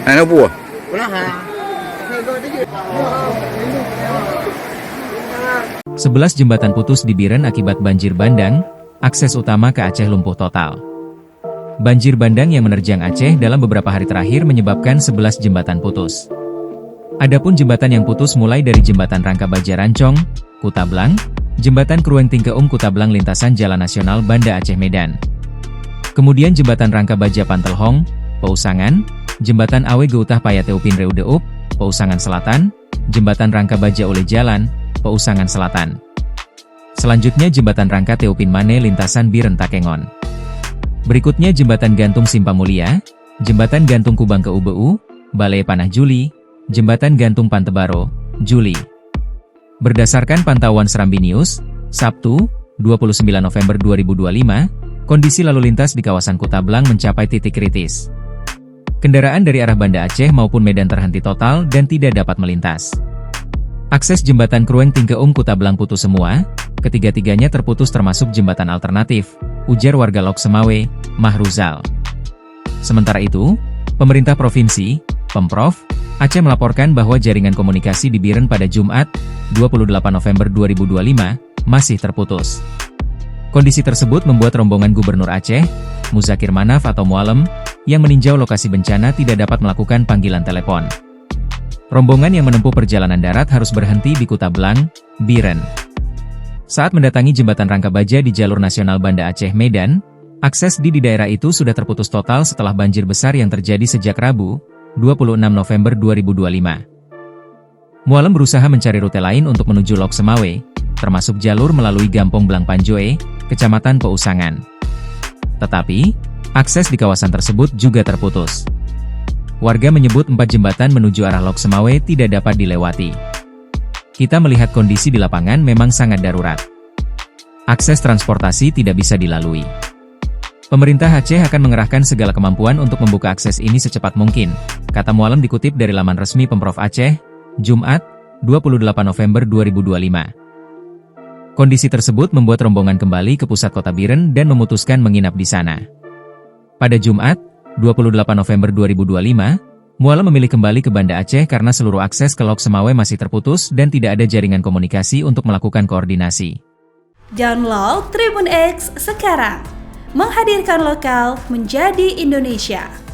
Ano po? 11 jembatan putus di Biren akibat banjir bandang, akses utama ke Aceh lumpuh total. Banjir bandang yang menerjang Aceh dalam beberapa hari terakhir menyebabkan 11 jembatan putus. Adapun jembatan yang putus mulai dari Jembatan Rangka Baja Rancong, Kutablang, Jembatan Krueng Tingkeum Kutablang lintasan Jalan Nasional Banda Aceh Medan. Kemudian Jembatan Rangka Baja Pantelhong, Pausangan, Jembatan Awe Geutah Payateupin Reudeup, Pausangan Selatan, Jembatan Rangka Baja Oleh Jalan, Pausangan Selatan. Selanjutnya Jembatan Rangka Teupin Mane lintasan Biren Takengon. Berikutnya Jembatan Gantung Simpamulia, Jembatan Gantung Kubang ke UBU, Balai Panah Juli, Jembatan Gantung Pantebaro, Juli. Berdasarkan pantauan Serambi News, Sabtu, 29 November 2025, kondisi lalu lintas di kawasan Kutablang mencapai titik kritis. Kendaraan dari arah Banda Aceh maupun Medan terhenti total dan tidak dapat melintas. Akses Jembatan Krueng Tingkeum Kutablang putus semua, ketiga-tiganya terputus termasuk jembatan alternatif, ujar warga Lok Semawe, Mahruzal. Sementara itu, pemerintah provinsi, Pemprov, Aceh melaporkan bahwa jaringan komunikasi di Biren pada Jumat, 28 November 2025, masih terputus. Kondisi tersebut membuat rombongan Gubernur Aceh, Muzakir Manaf atau Mualem, yang meninjau lokasi bencana tidak dapat melakukan panggilan telepon. Rombongan yang menempuh perjalanan darat harus berhenti di Kutablang, Biren. Saat mendatangi Jembatan Rangka Baja di jalur nasional Banda Aceh Medan, akses di daerah itu sudah terputus total setelah banjir besar yang terjadi sejak Rabu, 26 November 2025. Mualem berusaha mencari rute lain untuk menuju Lok Semawe, termasuk jalur melalui Gampong Blang Panjoe, Kecamatan Pausangan. Tetapi, akses di kawasan tersebut juga terputus. Warga menyebut 4 jembatan menuju arah Lok Semawe tidak dapat dilewati. Kita melihat kondisi di lapangan memang sangat darurat. Akses transportasi tidak bisa dilalui. Pemerintah Aceh akan mengerahkan segala kemampuan untuk membuka akses ini secepat mungkin, kata Mualem dikutip dari laman resmi Pemprov Aceh, Jumat, 28 November 2025. Kondisi tersebut membuat rombongan kembali ke pusat kota Biren dan memutuskan menginap di sana. Pada Jumat, 28 November 2025, Mualem memilih kembali ke Banda Aceh karena seluruh akses ke Lok Semawe masih terputus dan tidak ada jaringan komunikasi untuk melakukan koordinasi. Download Tribun X sekarang, menghadirkan lokal menjadi Indonesia.